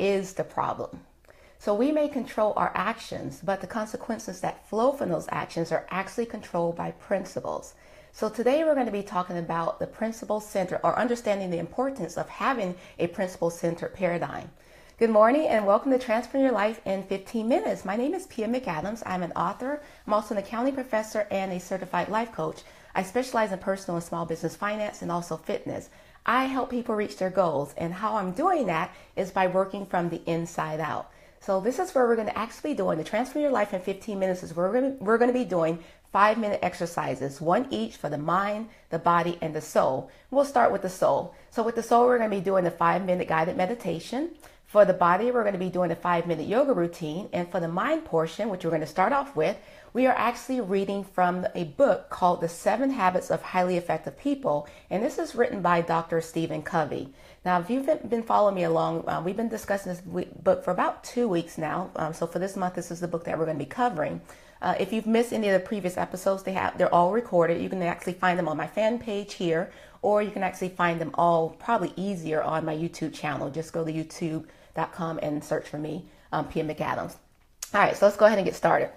is the problem. So we may control our actions, but the consequences that flow from those actions are actually controlled by principles. So today we're going to be talking about the principle-centered, or understanding the importance of having a principle-centered paradigm. Good morning and welcome to Transform Your Life in 15 Minutes. My name is McAdams. I'm an author. I'm also an accounting professor and a certified life coach. I specialize in personal and small business finance and also fitness. I help people reach their goals, and how I'm doing that is by working from the inside out. So this is where we're going to actually be doing the Transform Your Life in 15 Minutes is where we're going to be doing 5-minute exercises, one each for the mind, the body, and the soul. We'll start with the soul. So with the soul, we're going to be doing the 5-minute guided meditation. For the body, we're going to be doing a 5-minute yoga routine. And for the mind portion, which we're going to start off with, we are actually reading from a book called The 7 Habits of Highly Effective People. And this is written by Dr. Stephen Covey. Now, if you've been following me along, we've been discussing this book for about 2 weeks now. So for this month, this is the book that we're going to be covering. If you've missed any of the previous episodes, they're all recorded. You can actually find them on my fan page here, or you can actually find them all probably easier on my YouTube channel. Just go to youtube.com and search for me, P. McAdams. All right, so let's go ahead and get started.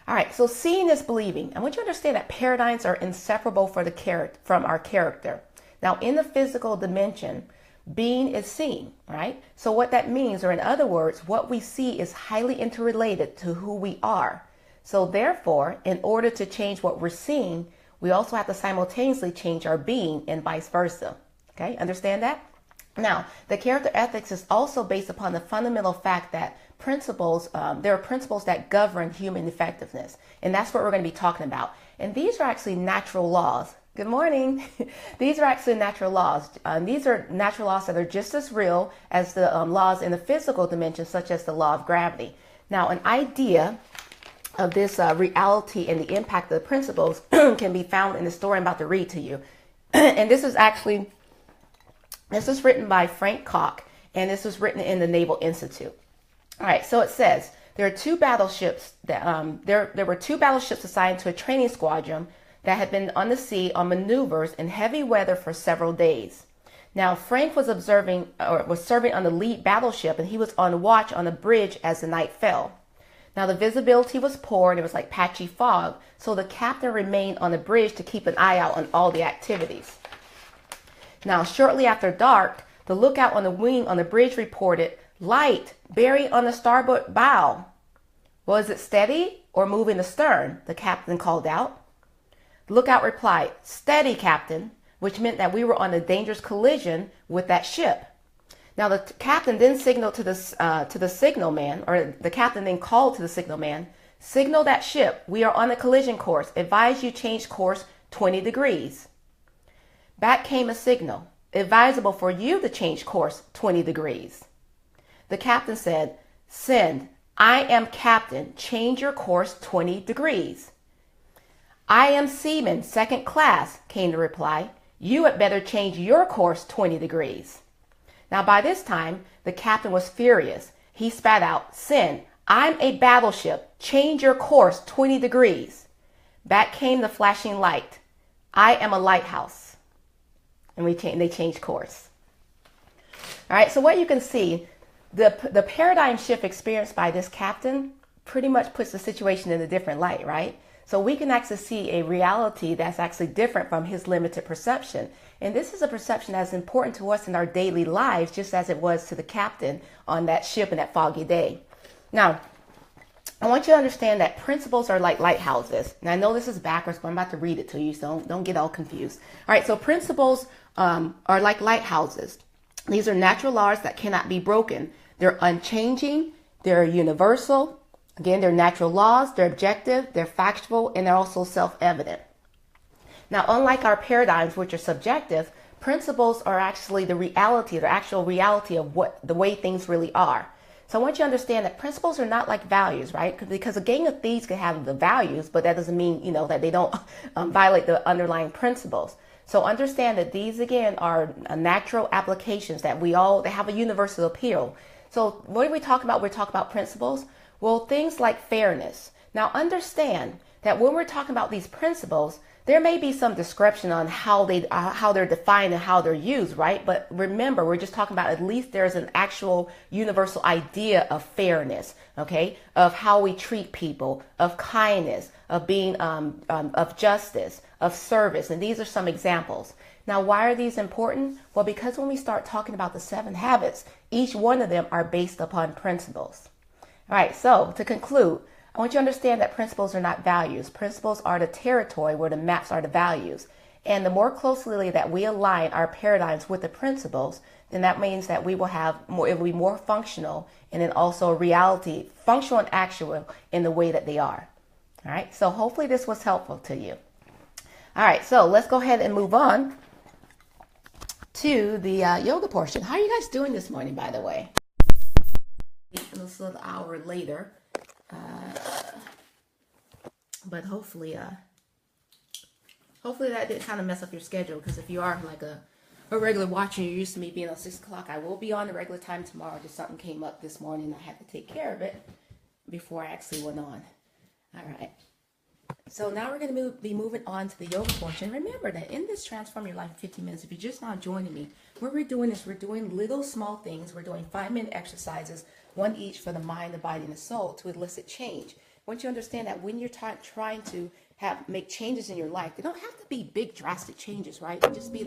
All right, so seeing is believing. I want you to understand that paradigms are inseparable from our character. Now, in the physical dimension, being is seeing, right? So what that means, or in other words, what we see is highly interrelated to who we are. So therefore, in order to change what we're seeing, we also have to simultaneously change our being and vice versa. Okay, understand that? Now, the character ethics is also based upon the fundamental fact that there are principles that govern human effectiveness. And that's what we're going to be talking about. And these are actually natural laws. Good morning. These are actually natural laws. These are natural laws that are just as real as the laws in the physical dimension, such as the law of gravity. Now, an idea of this reality and the impact of the principles can be found in the story I'm about to read to you. And this is written by Frank Koch, and this was written in the Naval Institute. All right, so it says there were two battleships assigned to a training squadron that had been on the sea on maneuvers in heavy weather for several days. Now, Frank was serving on the lead battleship, and he was on watch on the bridge as the night fell. Now, the visibility was poor, and it was like patchy fog, so the captain remained on the bridge to keep an eye out on all the activities. Now, shortly after dark, the lookout on the wing on the bridge reported, "Light buried on the starboard bow." "Was it steady or moving astern?" the captain called out. The lookout replied, "Steady, Captain," which meant that we were on a dangerous collision with that ship. Now, the captain then signaled to the signalman, or the captain then called to the signalman, "Signal that ship. We are on a collision course. Advise you change course 20 degrees. Back came a signal. "Advisable for you to change course 20 degrees. The captain said, "Send. I am captain. Change your course 20 degrees. "I am seaman, second class," came the reply. "You had better change your course 20 degrees. Now, by this time, the captain was furious. He spat out, "Send. I'm a battleship. Change your course 20 degrees. Back came the flashing light. "I am a lighthouse." And they changed course. All right, so what you can see, the paradigm shift experienced by this captain pretty much puts the situation in a different light, right? So we can actually see a reality that's actually different from his limited perception. And this is a perception that's important to us in our daily lives, just as it was to the captain on that ship in that foggy day. Now, I want you to understand that principles are like lighthouses. And I know this is backwards, but I'm about to read it to you, so don't get all confused. All right, so principles are like lighthouses. These are natural laws that cannot be broken. They're unchanging, they're universal. Again, they're natural laws, they're objective, they're factual, and they're also self-evident. Now, unlike our paradigms, which are subjective, principles are actually the reality, the actual reality of the way things really are. So I want you to understand that principles are not like values, right? Because a gang of thieves can have the values, but that doesn't mean, that they don't violate the underlying principles. So understand that these, again, are natural applications that they have a universal appeal. So what are we talking about? We're talking about principles. Well, things like fairness. Now understand that when we're talking about these principles, there may be some description on how they're defined and how they're used, right? But remember, we're just talking about at least there's an actual universal idea of fairness, okay, of how we treat people, of kindness, of being of justice, of service, and these are some examples. Now, why are these important? Well, because when we start talking about the 7 habits, each one of them are based upon principles. All right, so to conclude, I want you to understand that principles are not values. Principles are the territory where the maps are the values. And the more closely that we align our paradigms with the principles, then that means that we will have more, it will be more functional, and then also reality, functional and actual in the way that they are. All right, so hopefully this was helpful to you. All right, so let's go ahead and move on to the yoga portion. How are you guys doing this morning, by the way? This little hour later. But hopefully that didn't kind of mess up your schedule, because if you are like a regular watcher, you're used to me being on 6 o'clock. I will be on the regular time tomorrow. Just something came up this morning. I had to take care of it before I actually went on. All right. So now we're going to be moving on to the yoga portion. Remember that in this Transform Your Life in 15 minutes, if you're just now joining me, what we're doing is we're doing little small things. We're doing 5-minute exercises, one each for the mind, the body, and the soul to elicit change. I want you to understand that when you're trying to make changes in your life, they don't have to be big, drastic changes, right? It just be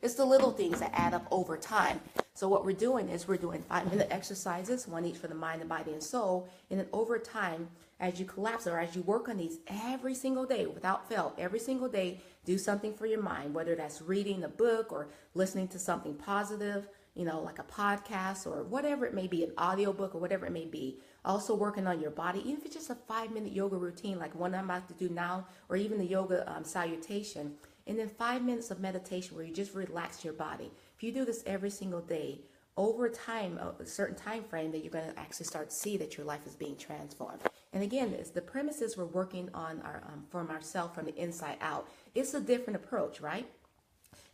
it's the little things that add up over time. So what we're doing is we're doing 5-minute exercises, one each for the mind, the body, and soul. And then over time, as you collapse or as you work on these every single day without fail, every single day, do something for your mind, whether that's reading a book or listening to something positive, like a podcast or whatever it may be, an audiobook or whatever it may be. Also working on your body, even if it's just a 5-minute yoga routine, like one I'm about to do now, or even the yoga salutation. And then 5 minutes of meditation where you just relax your body. If you do this every single day, over time, a certain time frame, that you're going to actually start to see that your life is being transformed. And again, the premise is we're working on from ourselves from the inside out. It's a different approach, right?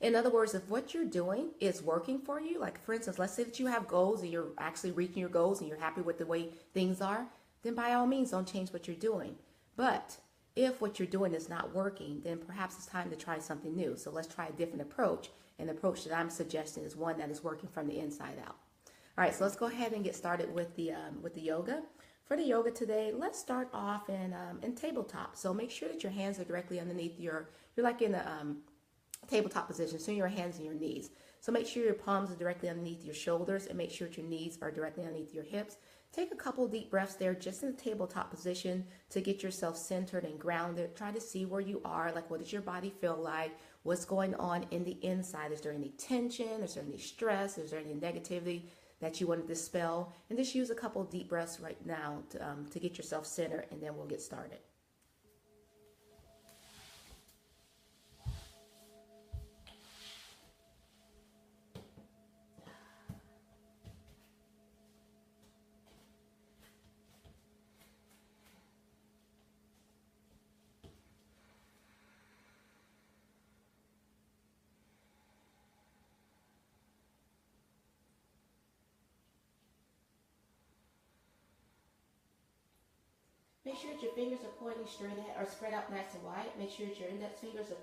In other words, if what you're doing is working for you, like for instance, let's say that you have goals and you're actually reaching your goals and you're happy with the way things are, then by all means, don't change what you're doing. But if what you're doing is not working, then perhaps it's time to try something new. So let's try a different approach. And the approach that I'm suggesting is one that is working from the inside out. All right, so let's go ahead and get started with the yoga. For the yoga today, let's start off in tabletop. So make sure that your hands are directly underneath you're like in a tabletop position, so your hands and your knees. So make sure your palms are directly underneath your shoulders, and make sure that your knees are directly underneath your hips. Take a couple deep breaths there, just in the tabletop position, to get yourself centered and grounded. Try to see where you are, like what does your body feel like, what's going on in the inside. Is there any tension? Is there any stress? Is there any negativity that you want to dispel? And just use a couple deep breaths right now to get yourself centered, and then we'll get started. Make sure that your fingers are pointing straight ahead or spread out nice and wide. Make sure that your index fingers are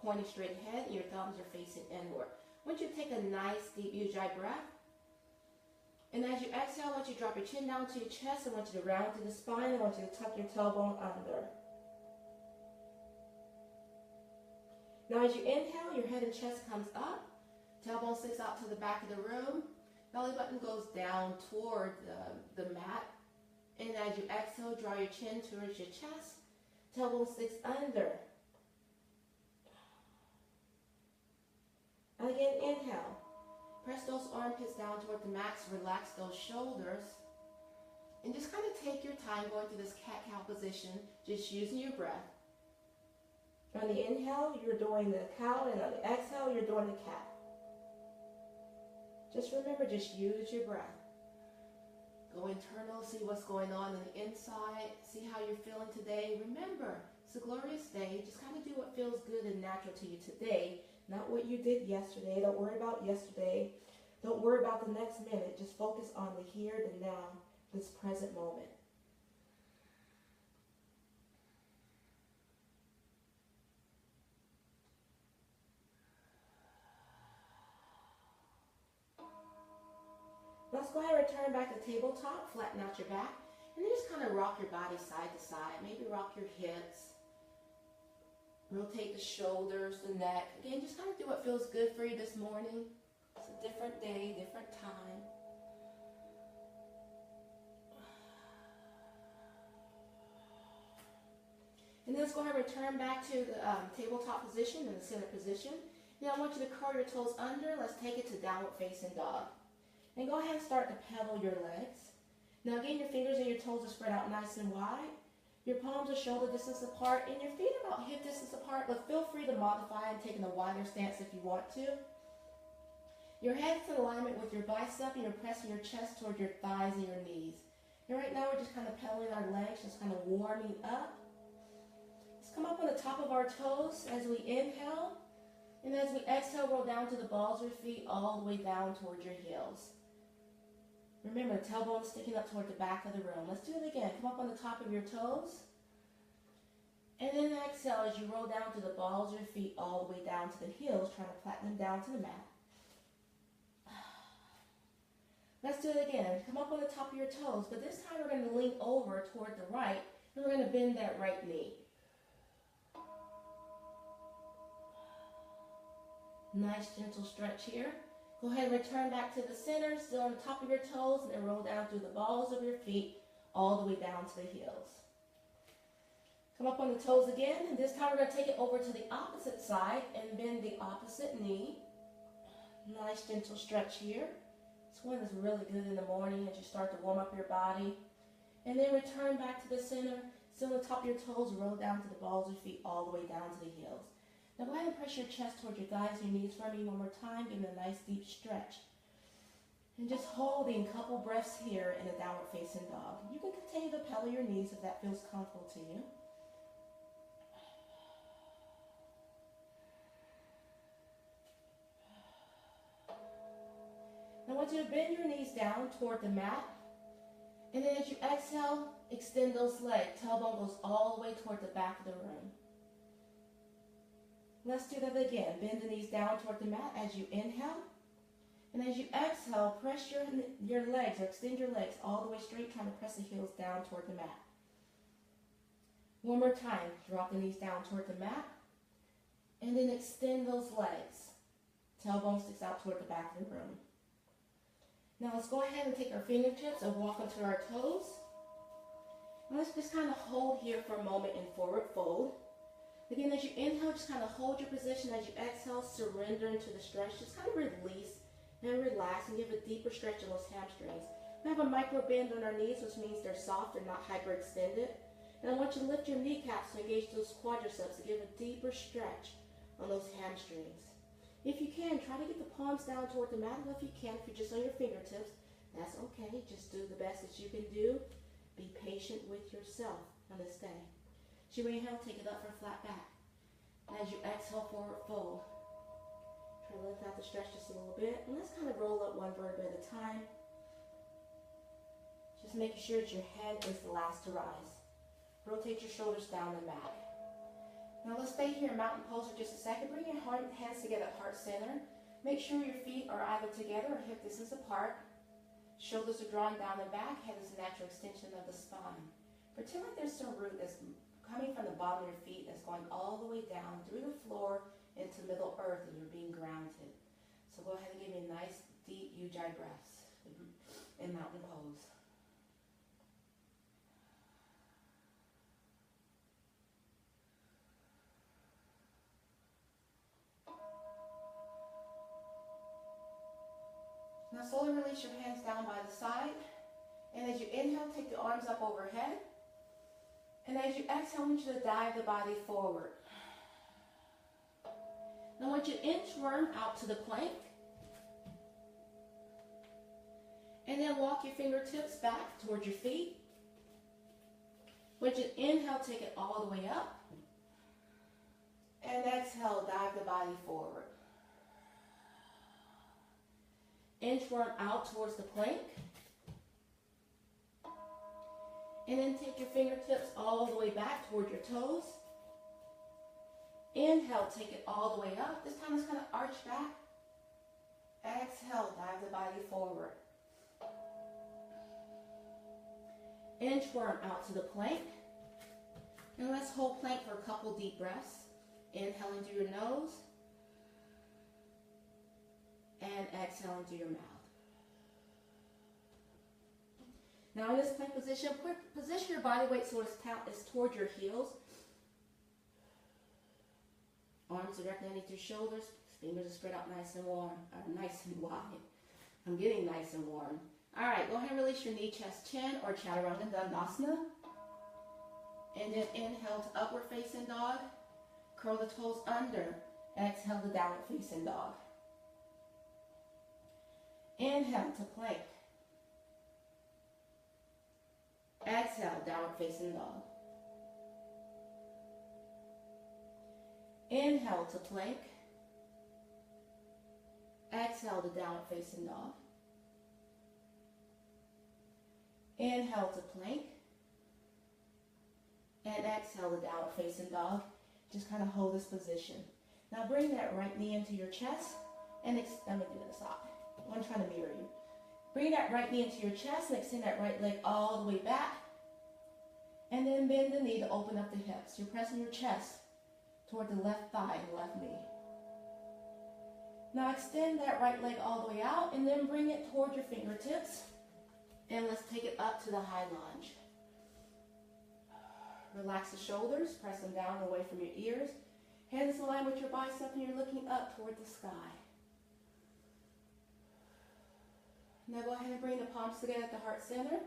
pointing straight ahead and your thumbs are facing inward. I want you to take a nice deep ujjayi breath. And as you exhale, I want you to drop your chin down to your chest. I want you to round through the spine. I want you to tuck your tailbone under. Now as you inhale, your head and chest comes up. Tailbone sticks out to the back of the room. Belly button goes down toward the mat. And as you exhale, draw your chin towards your chest. Tailbone sticks under. And again, inhale. Press those armpits down toward the mat. Relax those shoulders. And just kind of take your time going through this cat-cow position, just using your breath. On the inhale, you're doing the cow, and on the exhale, you're doing the cat. Just remember, just use your breath. Go internal, see what's going on the inside, see how you're feeling today. Remember, it's a glorious day. Just kind of do what feels good and natural to you today, not what you did yesterday. Don't worry about yesterday. Don't worry about the next minute. Just focus on the here, the now, this present moment. go ahead and return back to tabletop, flatten out your back, and then just kind of rock your body side to side. Maybe rock your hips. Rotate the shoulders, the neck. Again, just kind of do what feels good for you this morning. It's a different day, different time. And then let's go ahead and return back to the tabletop position, in the center position. Now I want you to curl your toes under. Let's take it to downward facing dog. And go ahead and start to pedal your legs. Now again, your fingers and your toes are spread out nice and wide. Your palms are shoulder distance apart and your feet are about hip distance apart, but feel free to modify and take in a wider stance if you want to. Your head's in alignment with your bicep and you're pressing your chest toward your thighs and your knees. And right now we're just kind of pedaling our legs, just kind of warming up. Let's come up on the top of our toes as we inhale. And as we exhale, roll down to the balls of your feet all the way down towards your heels. Remember, tailbone sticking up toward the back of the room. Let's do it again. Come up on the top of your toes. And then exhale as you roll down to the balls of your feet all the way down to the heels, trying to flatten them down to the mat. Let's do it again. Come up on the top of your toes, but this time we're going to lean over toward the right, and we're going to bend that right knee. Nice gentle stretch here. Go ahead and return back to the center, still on the top of your toes, and then roll down through the balls of your feet all the way down to the heels. Come up on the toes again, and this time we're going to take it over to the opposite side and bend the opposite knee. Nice gentle stretch here. This one is really good in the morning as you start to warm up your body. And then return back to the center, still on the top of your toes, roll down to the balls of your feet all the way down to the heels. Now go ahead and press your chest toward your thighs and your knees for me one more time. Give it a nice deep stretch. And just holding a couple breaths here in a downward facing dog. You can continue to pedal your knees if that feels comfortable to you. Now I want you to bend your knees down toward the mat. And then as you exhale, extend those legs. Tailbone goes all the way toward the back of the room. Let's do that again. Bend the knees down toward the mat as you inhale. And as you exhale, press your legs or extend your legs all the way straight, trying to press the heels down toward the mat. One more time. Drop the knees down toward the mat. And then extend those legs. Tailbone sticks out toward the back of the room. Now let's go ahead and take our fingertips and walk onto our toes. And let's just kind of hold here for a moment in forward fold. Again, as you inhale, just kind of hold your position. As you exhale, surrender into the stretch. Just kind of release and relax and give a deeper stretch in those hamstrings. We have a micro bend on our knees, which means they're soft and not hyperextended. And I want you to lift your kneecaps to engage those quadriceps to give a deeper stretch on those hamstrings. If you can, try to get the palms down toward the mat. If you can, if you're just on your fingertips, that's okay. Just do the best that you can do. Be patient with yourself on this day. As you inhale, take it up for a flat back. And as you exhale, forward fold. Try to lift out the stretch just a little bit. And let's kind of roll up one vertebra at a time. Just making sure that your head is the last to rise. Rotate your shoulders down the mat. Now let's stay here in mountain pose for just a second. Bring your hands together at heart center. Make sure your feet are either together or hip distance apart. Shoulders are drawn down the back. Head is a natural extension of the spine. Pretend like there's some root that's coming from the bottom of your feet that's going all the way down through the floor into Middle Earth, and you're being grounded. So go ahead and give me a nice, deep Ujjayi breaths in mountain pose. Now slowly release your hands down by the side. And as you inhale, take the arms up overhead. And as you exhale, I want you to dive the body forward. Now I want you to inchworm out to the plank. And then walk your fingertips back towards your feet. I want you to inhale, take it all the way up. And exhale, dive the body forward. Inchworm out towards the plank. And then take your fingertips all the way back toward your toes. Inhale, take it all the way up. This time it's kind of arch back. Exhale, dive the body forward. Inchworm out to the plank. And let's hold plank for a couple deep breaths. Inhaling through your nose. And exhaling through your mouth. Now in this plank position, position your body weight so it's toward your heels. Arms directly underneath your shoulders. Fingers are spread out nice and warm, or nice and wide. I'm getting nice and warm. All right, go ahead and release your knee, chest, chin, or chaturanga dandasana. And then inhale to upward facing dog. Curl the toes under. Exhale to downward facing dog. Inhale to plank. Exhale, downward facing dog. Inhale to plank. Exhale to downward facing dog. Inhale to plank. And exhale to downward facing dog. Just kind of hold this position. Now bring that right knee into your chest. And let me do this out. I'm trying to mirror you. Bring that right knee into your chest and extend that right leg all the way back. And then bend the knee to open up the hips. You're pressing your chest toward the left thigh and left knee. Now extend that right leg all the way out and then bring it toward your fingertips. And let's take it up to the high lunge. Relax the shoulders, press them down away from your ears. Hands align with your bicep and you're looking up toward the sky. Now go ahead and bring the palms together at the heart center.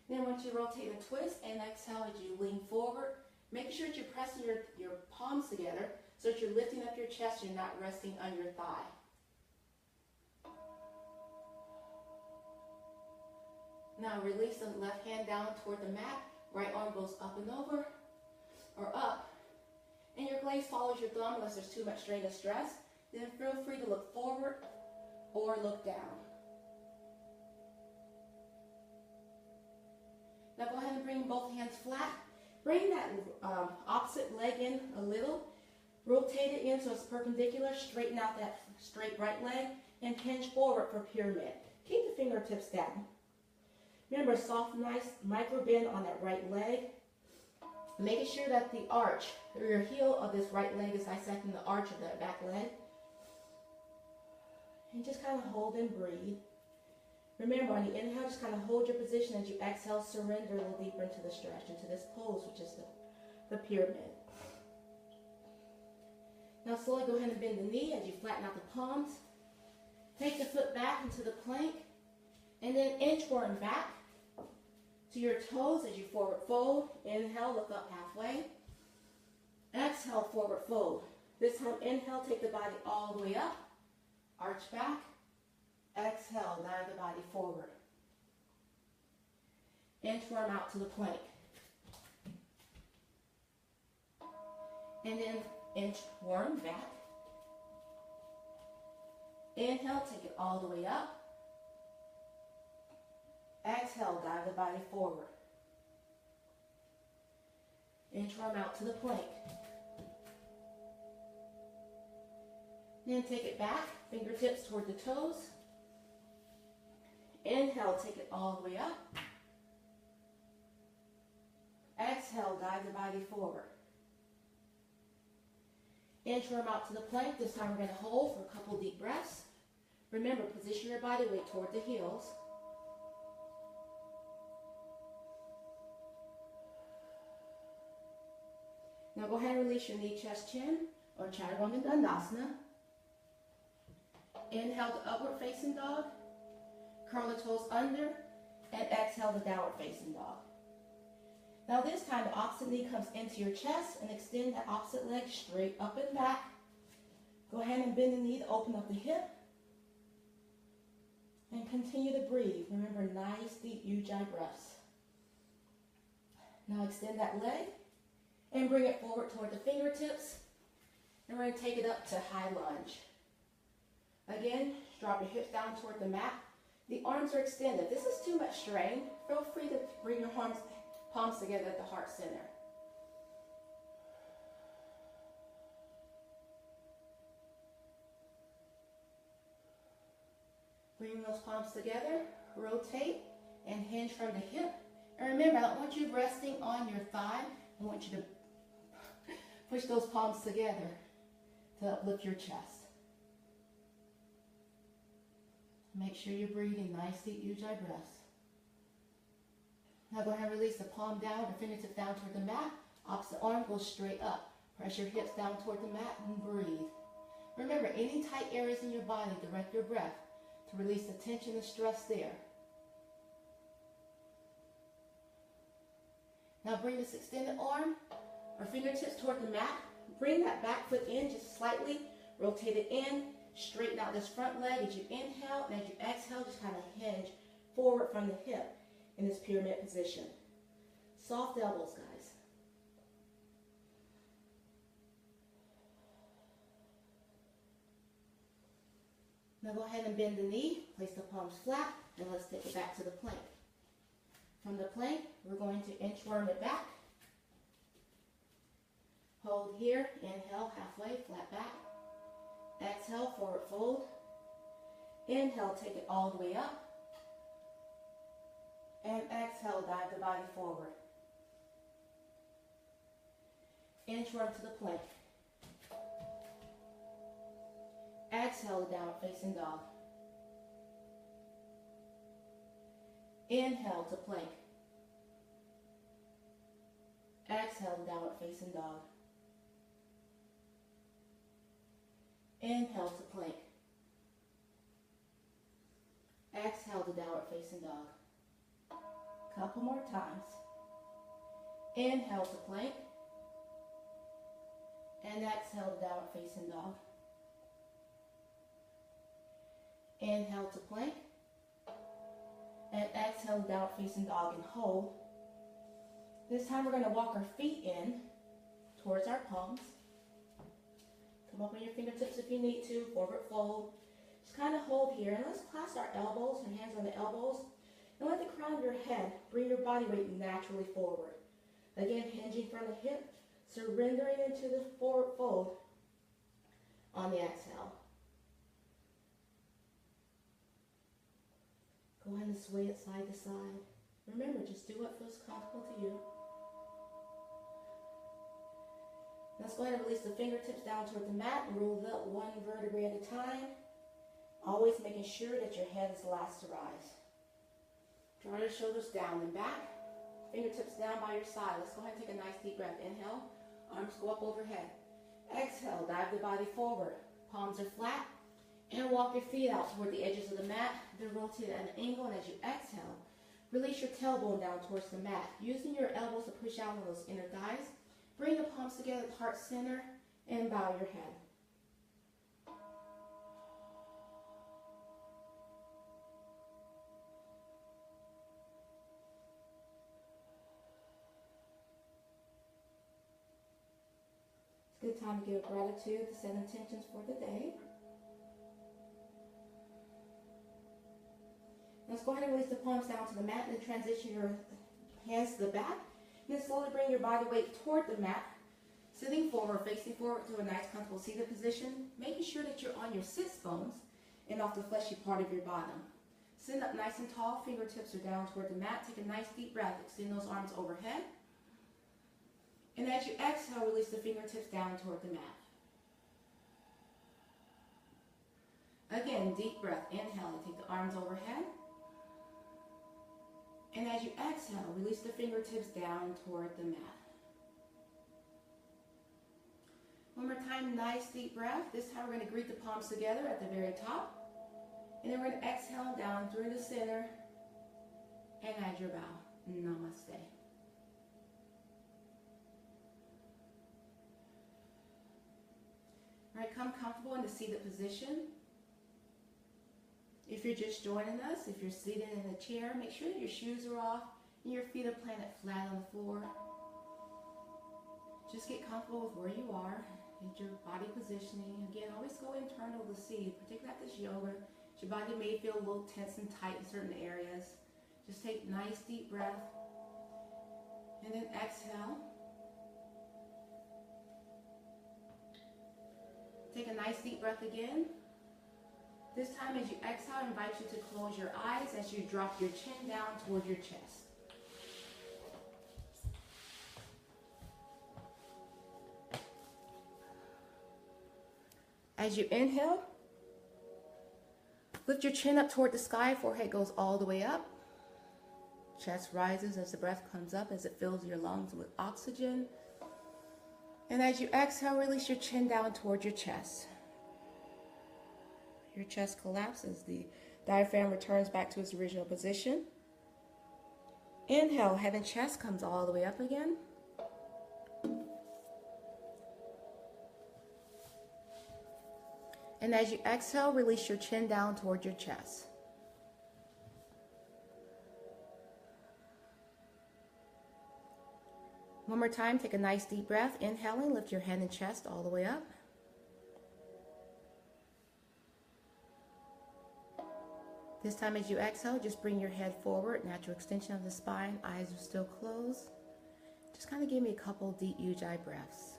Then once you rotate and twist and exhale as you lean forward, making sure that you're pressing your palms together so that you're lifting up your chest, you're not resting on your thigh. Now release the left hand down toward the mat. Right arm goes up and over, or up. And your gaze follows your thumb unless there's too much strain or stress. Then feel free to look forward or look down. Now go ahead and bring both hands flat. Bring that opposite leg in a little. Rotate it in so it's perpendicular. Straighten out that straight right leg and hinge forward for pyramid. Keep the fingertips down. Remember, soft, nice micro bend on that right leg. Making sure that the arch, or your heel of this right leg is dissecting the arch of that back leg. And just kind of hold and breathe. Remember, on the inhale, just kind of hold your position. As you exhale, surrender a little deeper into the stretch, into this pose, which is the pyramid. Now slowly go ahead and bend the knee as you flatten out the palms. Take the foot back into the plank. And then inchworm back to your toes as you forward fold. Inhale, look up halfway. Exhale, forward fold. This time, inhale, take the body all the way up. Arch back. Exhale, line the body forward. Inchworm out to the plank. And then inchworm back. Inhale, take it all the way up. Exhale, dive the body forward. Inchworm out to the plank. Then take it back, fingertips toward the toes. Inhale, take it all the way up. Exhale, dive the body forward. Inchworm out to the plank. This time we're going to hold for a couple deep breaths. Remember, position your body weight toward the heels. Now go ahead and release your knee, chest, chin, or chaturanga dandasana. Inhale to upward facing dog. Curl the toes under, and exhale to downward facing dog. Now this time the opposite knee comes into your chest and extend that opposite leg straight up and back. Go ahead and bend the knee to open up the hip. And continue to breathe. Remember, nice deep ujjayi breaths. Now extend that leg and bring it forward toward the fingertips. And we're going to take it up to high lunge. Again, drop your hips down toward the mat. The arms are extended. This is too much strain. Feel free to bring your palms together at the heart center. Bring those palms together, rotate, and hinge from the hip. And remember, I don't want you resting on your thigh. I want you to push those palms together to uplift your chest. Make sure you're breathing nice, deep, ujjayi breaths. Now go ahead and release the palm down, the fingertips down toward the mat. Opposite arm goes straight up. Press your hips down toward the mat and breathe. Remember, any tight areas in your body, direct your breath to release the tension and stress there. Now bring this extended arm or fingertips toward the mat. Bring that back foot in just slightly. Rotate it in. Straighten out this front leg as you inhale, and as you exhale, just kind of hinge forward from the hip in this pyramid position. Soft elbows, guys. Now go ahead and bend the knee, place the palms flat, and let's take it back to the plank. From the plank, we're going to inchworm it back. Hold here, inhale, halfway, flat back. Exhale, forward fold. Inhale, take it all the way up. And exhale, dive the body forward. Inchworm to the plank. Exhale, downward facing dog. Inhale to plank. Exhale, downward facing dog. Inhale to plank. Exhale to downward facing dog. Couple more times. Inhale to plank. And exhale to downward facing dog. Inhale to plank. And exhale to downward facing dog and hold. This time we're going to walk our feet in towards our palms. Come up on your fingertips if you need to. Forward fold. Just kind of hold here. And let's clasp our elbows and hands on the elbows. And let the crown of your head bring your body weight naturally forward. Again, hinging from the hip. Surrendering into the forward fold on the exhale. Go ahead and sway it side to side. Remember, just do what feels comfortable to you. Let's go ahead and release the fingertips down toward the mat and roll it up one vertebrae at a time. Always making sure that your head is the last to rise. Draw your shoulders down and back. Fingertips down by your side. Let's go ahead and take a nice deep breath. Inhale. Arms go up overhead. Exhale. Dive the body forward. Palms are flat. And walk your feet out toward the edges of the mat. Then rotate at an angle. And as you exhale, release your tailbone down towards the mat. Using your elbows to push out on those inner thighs. Bring the palms together at heart center and bow your head. It's a good time to give gratitude to set intentions for the day. Let's go ahead and release the palms down to the mat and then transition your hands to the back. And then slowly bring your body weight toward the mat, sitting forward, facing forward to a nice comfortable seated position, making sure that you're on your sits bones and off the fleshy part of your bottom. Sit up nice and tall, fingertips are down toward the mat. Take a nice deep breath, extend those arms overhead. And as you exhale, release the fingertips down toward the mat. Again, deep breath, inhale, take the arms overhead. And as you exhale, release the fingertips down toward the mat. One more time, nice deep breath. This time we're going to greet the palms together at the very top. And then we're going to exhale down through the center and add your bow. Namaste. All right, come comfortable in the seated position. If you're just joining us, if you're seated in a chair, make sure that your shoes are off and your feet are planted flat on the floor. Just get comfortable with where you are. Get your body positioning. Again, always go internal to see, particularly at this yoga. Your body may feel a little tense and tight in certain areas. Just take a nice deep breath. And then exhale. Take a nice deep breath again. This time as you exhale, I invite you to close your eyes as you drop your chin down toward your chest. As you inhale, lift your chin up toward the sky, forehead goes all the way up. Chest rises as the breath comes up, as it fills your lungs with oxygen. And as you exhale, release your chin down toward your chest. Your chest collapses. The diaphragm returns back to its original position. Inhale, head and chest comes all the way up again. And as you exhale, release your chin down toward your chest. One more time, take a nice deep breath. Inhaling, lift your head and chest all the way up. This time as you exhale, just bring your head forward, natural extension of the spine, eyes are still closed. Just kind of give me a couple deep ujjayi breaths.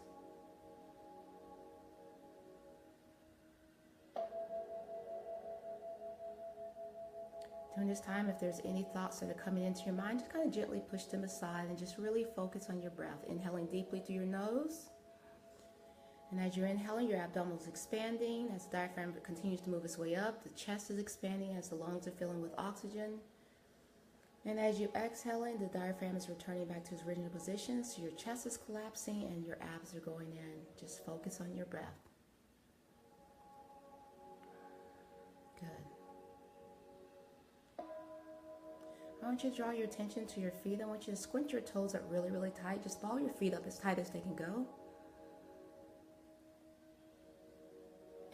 During this time, if there's any thoughts that are coming into your mind, just kind of gently push them aside and just really focus on your breath. Inhaling deeply through your nose. And as you're inhaling, your abdomen is expanding. As the diaphragm continues to move its way up, the chest is expanding as the lungs are filling with oxygen. And as you're exhaling, the diaphragm is returning back to its original position. So your chest is collapsing and your abs are going in. Just focus on your breath. Good. I want you to draw your attention to your feet. I want you to squint your toes up really, really tight. Just ball your feet up as tight as they can go.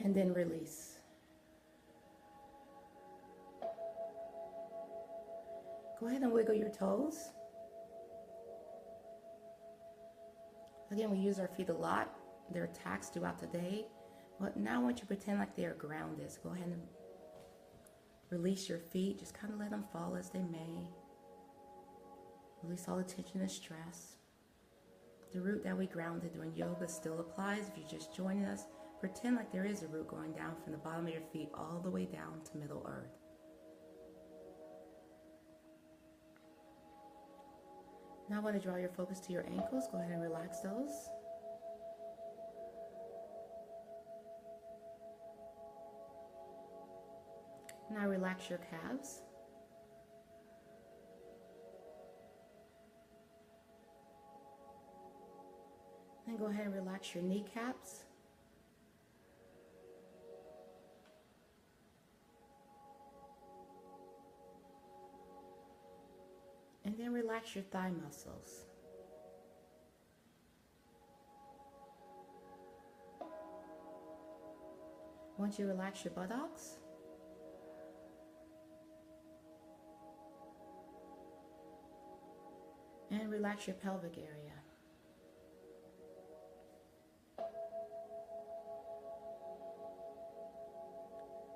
And then release. Go ahead and wiggle your toes. Again, we use our feet a lot. They're taxed throughout the day. But now I want you to pretend like they are grounded. So go ahead and release your feet. Just kind of let them fall as they may. Release all the tension and stress. The root that we grounded during yoga still applies. If you're just joining us, pretend like there is a root going down from the bottom of your feet all the way down to Middle Earth. Now I want to draw your focus to your ankles. Go ahead and relax those. Now relax your calves. Then go ahead and relax your kneecaps. And then relax your thigh muscles. Once you relax your buttocks, and relax your pelvic area.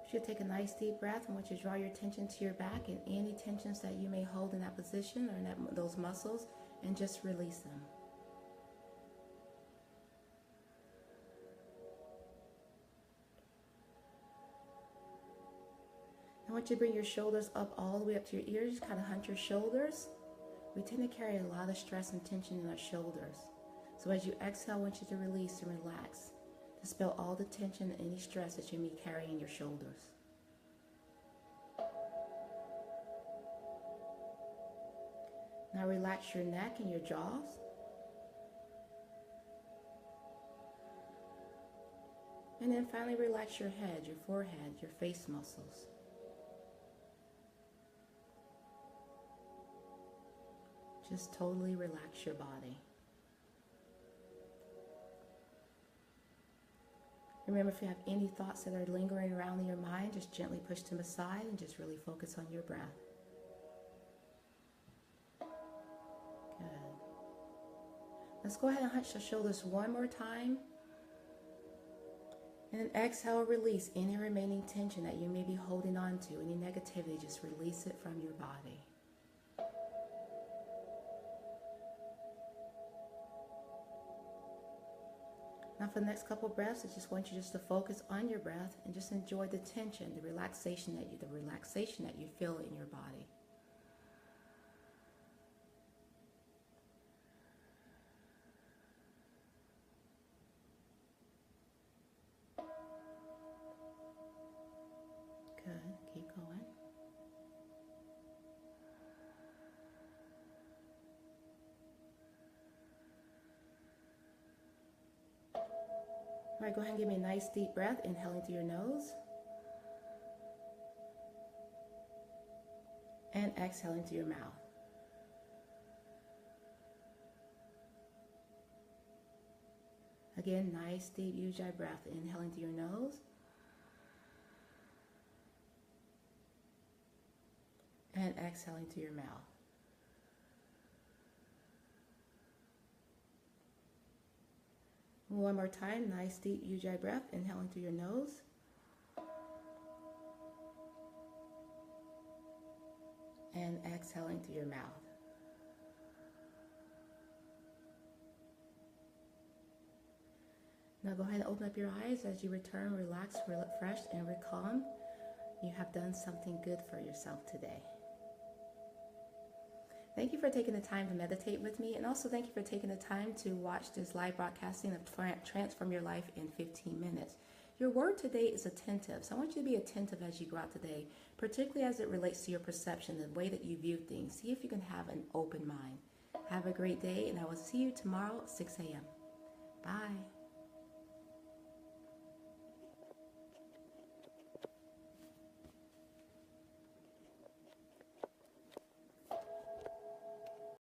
You should take a nice deep breath. I want you to draw your attention to your back and any tensions that you may hold in that position or in those muscles, and just release them. I want you to bring your shoulders up all the way up to your ears. Just kind of hunch your shoulders. We tend to carry a lot of stress and tension in our shoulders. So as you exhale, I want you to release and relax. Dispel all the tension and any stress that you may carry in your shoulders. Now relax your neck and your jaws. And then finally relax your head, your forehead, your face muscles. Just totally relax your body. Remember, if you have any thoughts that are lingering around in your mind, just gently push them aside and just really focus on your breath. Good. Let's go ahead and hunch the shoulders one more time. And then exhale, release any remaining tension that you may be holding on to, any negativity, just release it from your body. Now for the next couple of breaths, I just want you just to focus on your breath and just enjoy the tension, the relaxation that you feel in your body. All right, go ahead and give me a nice deep breath, inhaling through your nose. And exhaling through your mouth. Again, nice deep ujjayi breath, inhaling through your nose. And exhaling through your mouth. One more time, nice deep ujjayi breath, inhaling through your nose. And exhaling through your mouth. Now go ahead and open up your eyes as you return, relaxed, refreshed, and calm. You have done something good for yourself today. Thank you for taking the time to meditate with me, and also thank you for taking the time to watch this live broadcasting of Transform Your Life in 15 minutes. Your word today is attentive, so I want you to be attentive as you go out today, particularly as it relates to your perception, the way that you view things. See if you can have an open mind. Have a great day, and I will see you tomorrow at 6 a.m. Bye.